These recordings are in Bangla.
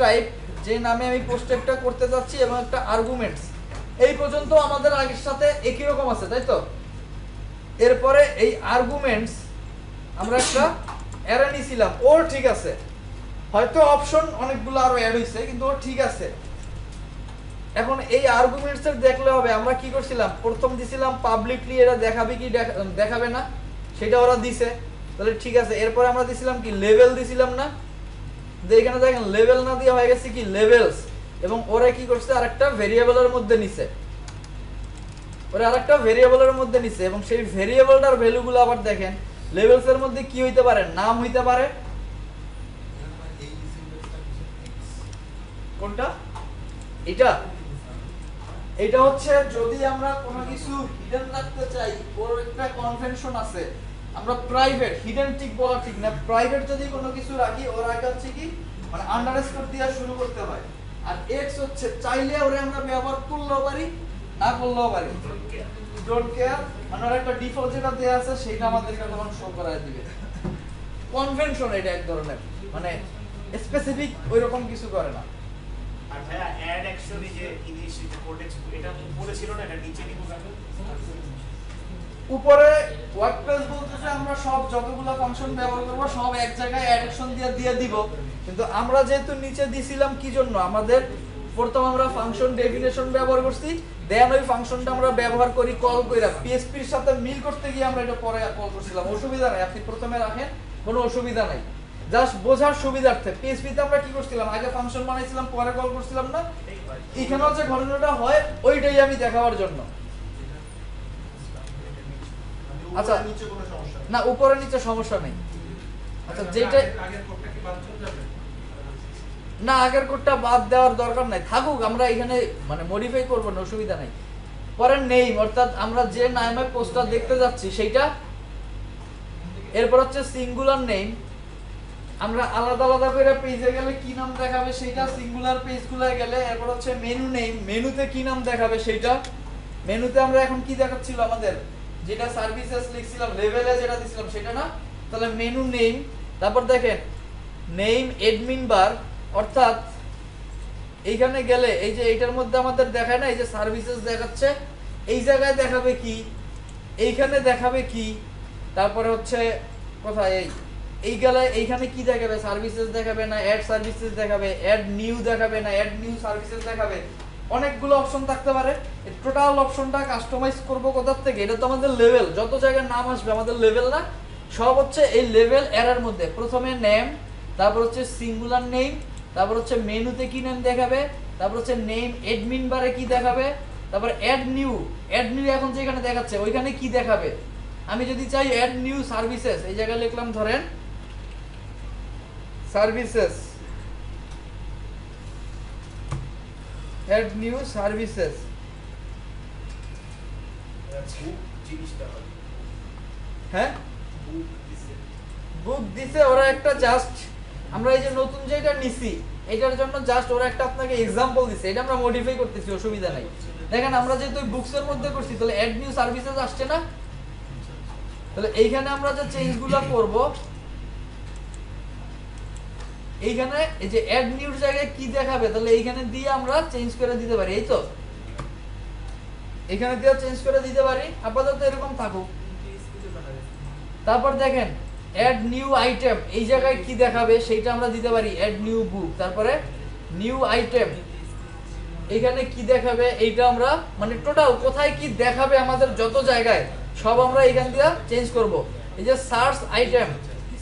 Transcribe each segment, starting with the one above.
টাইপ, যে নামে আমি পোস্ট টাইপটা করতে যাচ্ছি, এবং একটা আর্গুমেন্টস। এই পর্যন্ত আমাদের আগের সাথে একই রকম আছে, তাই তো? এরপরে এই আর্গুমেন্টস আমরা একটা অ্যারে নিছিলাম, ওর ঠিক আছে, হয়তো অপশন অনেকগুলো আরো অ্যাড হয়েছে, কিন্তু ওর ঠিক আছে। এখন এই আর্গুমেন্টস এর দেখলে হবে, আমরা কি করছিলাম, প্রথম দিছিলাম পাবলিকলি, এটা দেখাবে কি দেখাবে না, সেটা ওরা দিছে, তাহলে ঠিক আছে। এরপরে আমরা দিছিলাম কি, লেভেল দিছিলাম না, এখানে দেখেন লেভেল না দিয়ে হয়ে গেছে কি লেভেলস, এবং ওরা কি করছে, আরেকটা ভেরিয়েবলের মধ্যে নিছে, ওরা আরেকটা ভেরিয়েবলের মধ্যে নিছে, এবং সেই ভেরিয়েবলটার ভ্যালুগুলো আবার দেখেন, লেভেলস এর মধ্যে কি হইতে পারে, নাম হইতে পারে, কোনটা এটা, এটা হচ্ছে যদি আমরা কোনো কিছু হিডেন রাখতে চাই, ওর একটা কনভেনশন আছে, আমরা প্রাইভেট, হিডেন ঠিক বলা ঠিক না, প্রাইভেট যদি কোনো কিছু রাখি, ওর আগে হচ্ছে কি মানে আন্ডারস্কোর দিয়ে শুরু করতে হয়। আর এক্স হচ্ছে চাইলে ওরে আমরা ব্যবহার করলেও পারি, না করলেও পারি, ডোন্ট কেয়ার, মানে ওর একটা ডিফল্ট যেটা দেয়া আছে সেটা আমাদেরকে তখন শো করায় দিবে। কনভেনশন এটা এক ধরনের, মানে স্পেসিফিক ওইরকম কিছু করে না। আর ভাইয়া অ্যাড অ্যাকশনে যে ইনিশিয়েট কোডেক্স, এটা উপরে ছিল না, এটা নিচে নিব কেন? উপরে ওয়ার্ডপ্রেস বলতেছে আমরা সব যতগুলো ফাংশন ব্যবহার করব সব এক জায়গায় অ্যাড অ্যাকশন দিয়ে দিব, কিন্তু আমরা যেহেতু নিচে দিছিলাম কি জন্য, আমাদের প্রথম আমরা ফাংশন ডেফিনেশন ব্যবহার করছি, দেন ওই ফাংশনটা আমরা ব্যবহার করি কল কইরা, পিএসপির সাথে মিল করতে গিয়ে আমরা এটা পরে কল করছিলাম, অসুবিধা নাই, আপনি প্রথমে রাখেন, কোনো অসুবিধা নাই, জাস্ট বোঝার সুবিধার্থে। পিএসপি তে আমরা কি করছিলাম, আগে ফাংশন বানাইছিলাম পরে কল করছিলাম না, এখানেও যে ঘটনাটা হয় ওইটাই আমি দেখাবার জন্য। আচ্ছা নিচে কোনো সমস্যা নেই না, উপরে নিচে সমস্যা নেই। আচ্ছা যেটা আগের কোডটা কি বাদ চলে যাবে? না, আগের কোডটা বাদ দেওয়ার দরকার নাই, থাকুক, আমরা এখানে মানে মডিফাই করব না, অসুবিধা নাই। পরের নেম, অর্থাৎ আমরা যে নামে পোস্টটা দেখতে যাচ্ছি সেইটা, এরপর হচ্ছে সিঙ্গুলার নেম, আমরা আলাদা আলাদা করে পেজে গেলে কি নাম দেখাবে সেটা, সিঙ্গুলার পেজগুলোয় গেলে, এরপর হচ্ছে মেনু নেম, মেনুতে কি নাম দেখাবে সেটা, মেনুতে আমরা এখন কি দেখাচ্ছিল আমাদের, যেটা সার্ভিসেস লিখছিলাম, লেভেলে যেটা দিছিলাম সেটা না, তাহলে মেনু নেম, তারপর দেখেন নেম অ্যাডমিন বার, অর্থাৎ এইখানে গেলে এই যে এইটার মধ্যে আমাদের দেখায় না, এই যে সার্ভিসেস দেখাচ্ছে, এই জায়গায় দেখাবে কি, এইখানে দেখাবে কি, তারপরে হচ্ছে কোথায় এই গেলে এইখানে কি দেখাবে, সার্ভিসেস দেখাবে না অ্যাড সার্ভিসেস দেখাবে, অ্যাড নিউ দেখাবে না অ্যাড নিউ সার্ভিসেস দেখাবে, অনেকগুলো অপশন থাকতে পারে। টোটাল অপশনটা কাস্টমাইজ করব কোথা থেকে, এটা তো আমাদের লেভেল, যত জায়গায় নাম আসবে আমাদের লেভেল না, সব হচ্ছে এই লেভেল এরার মধ্যে। প্রথমে নেম, তারপর হচ্ছে সিঙ্গুলার নেম, তারপর হচ্ছে মেনুতে কি নেম দেখাবে, তারপর হচ্ছে নেম অ্যাডমিন বারে কি দেখাবে, তারপর অ্যাড নিউ, অ্যাড নিউ এখন যেখানে দেখাচ্ছে ওইখানে কি দেখাবে। আমি যদি চাই অ্যাড নিউ সার্ভিসেস, এই জায়গায় লিখলাম ধরেন সার্ভিসেস, অ্যাড নিউ সার্ভিসেস, জিনিসটা হয় হ্যাঁ বুক দিছে বুক দিছে ওরা একটা, জাস্ট আমরা এই যে নতুন যেটা নিছি এটার জন্য জাস্ট ওরা একটা আপনাকে এক্সাম্পল দিছে, এটা আমরা মডিফাই করতেছি, অসুবিধা নাই। দেখেন আমরা যেহেতু বুকস এর মধ্যে করছি, তাহলে অ্যাড নিউ সার্ভিসেস আসছে না, তাহলে এইখানে আমরা যে চেঞ্জগুলো করব, এইখানে এই যে অ্যাড নিউর জায়গায় কি দেখাবে, তাহলে এইখানে দিয়ে আমরা চেঞ্জ করে দিতে পারি, এই তো এখানে দিয়ে চেঞ্জ করে দিতে পারি, আপাতত এরকম থাকুক। তারপর দেখেন অ্যাড নিউ আইটেম, এই জায়গায় কি দেখাবে সেইটা আমরা দিতে পারি অ্যাড নিউ বুক, তারপরে নিউ আইটেম এখানে কি দেখাবে এইটা আমরা, মানে টোটাল কোথায় কি দেখাবে আমাদের যত জায়গায় সব আমরা এখান দিয়ে চেঞ্জ করব। এই যে সার্চ আইটেম,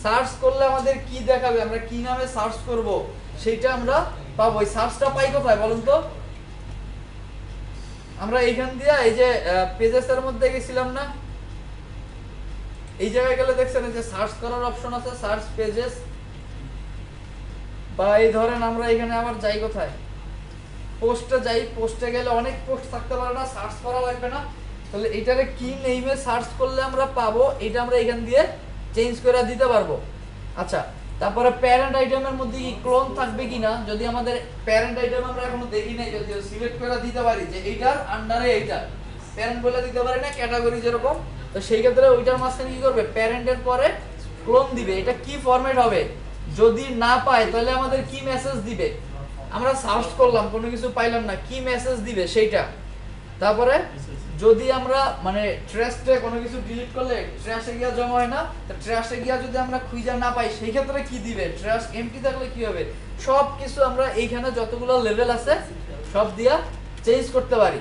সার্চ করলে আমাদের কি দেখাবে, আমরা কি নামে সার্চ করব সেইটা আমরা পাবো। এই সার্চটা পাই কোথায় বলুন তো, আমরা এইখান দিয়ে এই যে পেজেস এর মধ্যে গেছিলাম না, এই জায়গায় গেলে দেখছেন যে সার্চ করার অপশন আছে, সার্চ পেজেস, বা এই ধরেন আমরা এখানে আবার যাই কোথায়, পোস্টে যাই, পোস্টে গেলে অনেক পোস্ট থাকতে পারে না, সার্চ করা লাগবে না, তাহলে এটারে কি নেমে সার্চ করলে আমরা পাবো এটা আমরা এখান দিয়ে চেঞ্জ করে দিতে পারবো। আচ্ছা তারপরে প্যারেন্ট আইটেমের মধ্যে কি ক্লোন থাকবে কিনা, যদি আমাদের প্যারেন্ট আইটেম আমরা এখনো দেখি নাই, যদি সিলেক্ট করে দিতে পারি যে এইটার আন্ডারে এইটা প্যারেন্ট বলে দিতে পারি না, ক্যাটাগরি যেরকম, তো সেই ক্ষেত্রে ওইটার মাঝখানে কি করবে, প্যারেন্টের পরে ক্লোন দিবে। এটা কি ফরম্যাট হবে, যদি না পায় তাহলে আমাদের কি মেসেজ দিবে, আমরা সার্চ করলাম কোনো কিছু পাইলাম না, কি মেসেজ দিবে সেইটা। তারপরে যদি আমরা মানে ট্র্যাশে কোনো কিছু ডিলিট করলে ট্র্যাশে গিয়া জমা হয় না, তো ট্র্যাশে গিয়া যদি আমরা খুঁজে না পাই সেই ক্ষেত্রে কি দিবে, ট্র্যাশ এমটি থাকলে কি হবে, সব কিছু আমরা এইখানে যতগুলো লেভেল আছে সব দিয়া চেঞ্জ করতে পারি।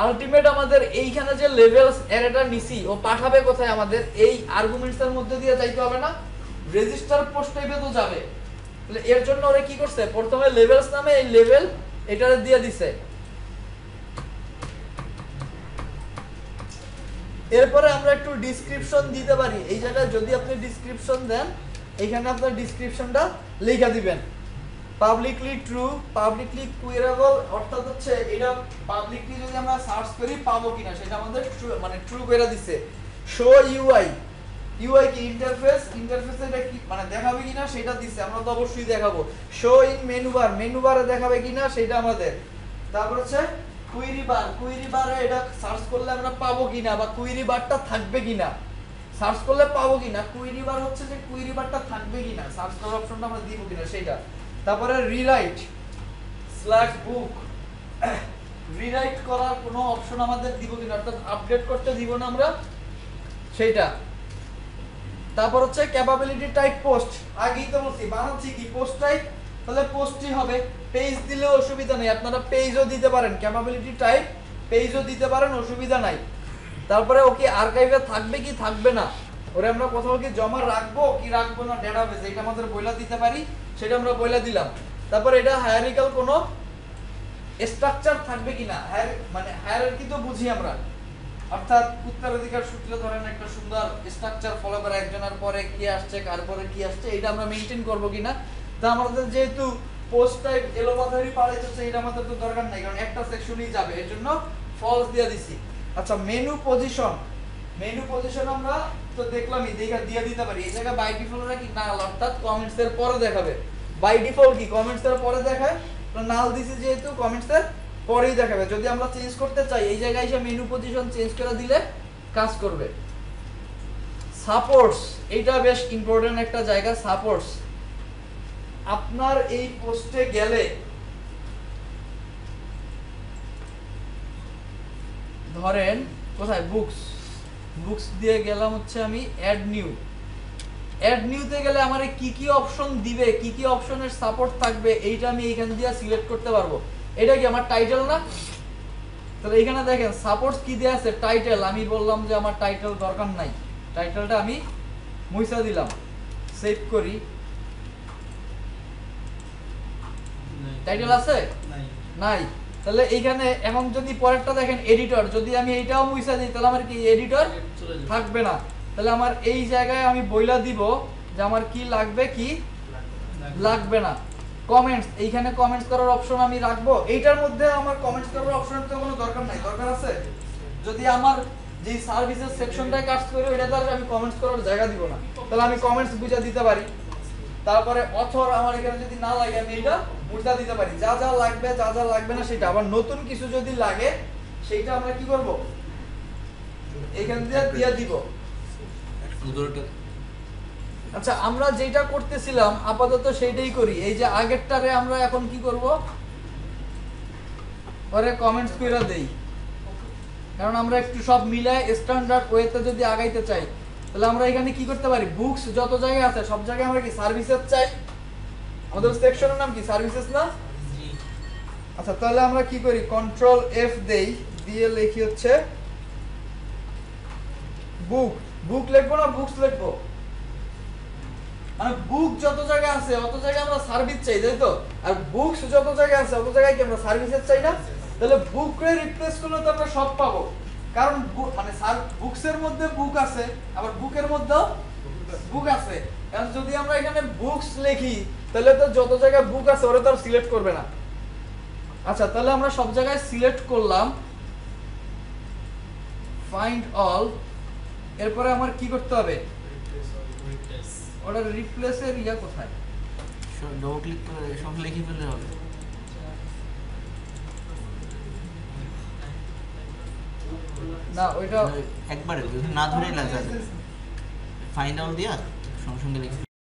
আলটিমেট আমাদের এইখানে যে লেভেলস অ্যারেটা নিছি ও পাঠাবে কোথায়, আমাদের এই আর্গুমেন্টস এর মধ্যে দিয়ে যাইতে হবে না, রেজিস্টার পোস্ট টাইপে তো যাবে। তাহলে এর জন্য ওরা কি করছে, প্রথমে লেভেলস নামে এই লেভেল এটারে দিয়ে দিছে। এরপরে আমরা একটু ডেসক্রিপশন দিতে পারি। এই জায়গায় যদি আপনি ডেসক্রিপশন দেন, এখানে আপনার ডেসক্রিপশনটা লেখা দিবেন। পাবলিকলি ট্রু, পাবলিকলি কুয়েরেবল, অর্থাৎ হচ্ছে এটা পাবলিকলি যদি আমরা সার্চ করি পাবো কিনা সেটা আমাদের মানে ট্রু করে দিছে। শো ইউআই, ইউআই কি ইন্টারফেস, ইন্টারফেসে এটা কি মানে দেখাবে কিনা সেটা দিছে, আমরা তো অবশ্যই দেখাবো। Show in menu bar, menu বারে দেখাবে কিনা সেটা আমাদের। তারপর হচ্ছে কুইরি বার, কুইরি বারে এটা সার্চ করলে আমরা পাবো কিনা, বা কুইরি বারটা থাকবে কিনা, সার্চ করলে পাবো কিনা, কুইরি বার হচ্ছে যে কুইরি বারটা থাকবে কিনা, সার্চ করার অপশনটা আমরা দিব কিনা সেটা। তারপরে রিরাইট স্ল্যাশ বুক, রিরাইট করার কোনো অপশন আমাদের দিব কিনা, অর্থাৎ আপডেট করতে দিব না আমরা সেইটা। তারপর হচ্ছে ক্যাপাবিলিটি টাইপ পোস্ট, আগেই তো বলছি বানাচ্ছি কি পোস্ট টাইপ, তাহলে পোস্টই হবে, পেজ দিলে অসুবিধা নেই, আপনারা পেজও দিতে পারেন, ক্যাপাবিলিটি টাইপ পেজও দিতে পারেন, অসুবিধা নাই। তারপরে ওকে আর্কাইভে থাকবে কি থাকবে না, ওরে আমরা কোথাও কি জমা রাখবো কি রাখবো না ডেটাবেসে, এটা আমাদের বইলা দিতে পারি, সেটা আমরা বইলা দিলাম। তারপর এটা হায়ারিক্যাল কোনো স্ট্রাকচার থাকবে কিনা, মানে হায়ারার্কি তো বুঝি আমরা, অর্থাৎ উত্তরাধিকার সূত্রে ধরেন একটা সুন্দর স্ট্রাকচার ফলো করা, একজনের পরে কি আসছে কার পরে কি আসছে এটা আমরা মেইনটেইন করব কিনা। তা আমাদের যেহেতু পোস্ট টাইপ এলোপাথারি পাঠাইতেছে, এটা আমাদের তো দরকার নাই, কারণ একটা সেকশনই যাবে, এর জন্য ফলস দিয়ে দিছি। আচ্ছা মেনু পজিশন, মেনু পজিশন আমরা তো দেখলামই, দিয়ে দিতে পারি। এই জায়গায় বাই ডিফল্ট কি নাল, অর্থাৎ কমেন্টস এর পরে দেখাবে। বাই ডিফল্ট কি কমেন্টস এর পরে দেখায়, নাল দিছি যেহেতু কমেন্টস এর পরেই দেখাবে। যদি আমরা চেঞ্জ করতে চাই এই জায়গায় এসে মেনু পজিশন চেঞ্জ করে দিলে কাজ করবে। সাপোর্টস, এটা বেশ ইম্পর্টেন্ট একটা জায়গা। সাপোর্টস আপনার এই পোস্টে গেলে ধরেন কোথায় বুকস, বুকস দিয়ে গেলাম হচ্ছে আমি অ্যাড নিউ, অ্যাড নিউতে গেলে আমার কি কি অপশন দিবে, কি কি অপশনের সাপোর্ট থাকবে এইটা আমি এইখান দিয়ে সিলেক্ট করতে পারবো। এটা কি আমার টাইটেল না, তাহলে এখানে দেখেন সাপোর্টস কি দেয়া আছে, টাইটেল। আমি বললাম যে আমার টাইটেল দরকার নাই, টাইটেলটা আমি মুছে দিলাম, সেভ করি। টাইটেল আছে নাই, তাহলে এইখানে এখন যদি পরেরটা দেখেন এডিটর, যদি আমি এইটাও মুছে দিই তাহলে আমার কি এডিটর থাকবে না। তাহলে আমার এই জায়গায় আমি বইলা দিব যে আমার কি লাগবে কি লাগবে না। কমেন্টস, এইখানে কমেন্টস করার অপশন আমি রাখবো, এইটার মধ্যে আমার কমেন্টস করার অপশনের তো কোনো দরকার নাই, দরকার আছে যদি আমার যে সার্ভিসেস সেকশনটায় কাজ করি ওইটাতে আমি কমেন্টস করার জায়গা দিব না, তাহলে আমি কমেন্টস বুঝা দিতে পারি। তারপরে অথর আমার এখানে যদি না লাগে আমি এটা বুঝা দিতে পারি, যা যা লাগবে যা যা লাগবে না সেটা। আবার নতুন কিছু যদি লাগে সেইটা আমরা কি করব, এখান দিয়ে দিব। আচ্ছা আমরা যেটা করতেছিলাম আপাতত সেইটাই করি। এই যে আগেরটারে আমরা এখন কি করব, পরে কমেন্টস কইরা দেই, কারণ আমরা একটু সব মিলায় স্ট্যান্ডার্ড ওয়েতে যদি আগাইতে চাই তাহলে আমরা এখানে কি করতে পারি, বুকস যত জায়গায় আছে সব জায়গায় আমরা কি সার্ভিসেস চাই, আমাদের সেকশনের নাম কি সার্ভিসেস না। আচ্ছা তাহলে আমরা কি করি, কন্ট্রোল এফ দেই, দিয়ে লিখি হচ্ছে বুক, বুক লিখবো না বুকস লিখবো, মানে বুক যত জায়গায় আছে অত জায়গায় আমরা সার্ভিস চাই তাই তো, আর বুকস যত জায়গায় আছে অত জায়গায় কি আমরা সার্ভিসেস চাই না। তাহলে বুকরে রিপ্লেস করলে তো আমরা সব পাবো, কারণ মানে বুকসের মধ্যে বুক আছে আবার বুকের মধ্যেও বুক আছে, কারণ যদি আমরা এখানে বুকস লিখি তাহলে তো যত জায়গায় বুক আছে ওরা তো আর সিলেক্ট করবে না। আচ্ছা তাহলে আমরা সব জায়গায় সিলেক্ট করলাম, ফাইন্ড অল, এরপরে আমার কি করতে হবে, ওটা রিপ্লেসের ইয়া কোথায়, ডবল ক্লিক করে সব লিখে ফেললে হবে না, ওইটা একবারে না ধরেই লাগবে, ফাইন্ড আউট দিয়া সঙ্গে সঙ্গে লিখে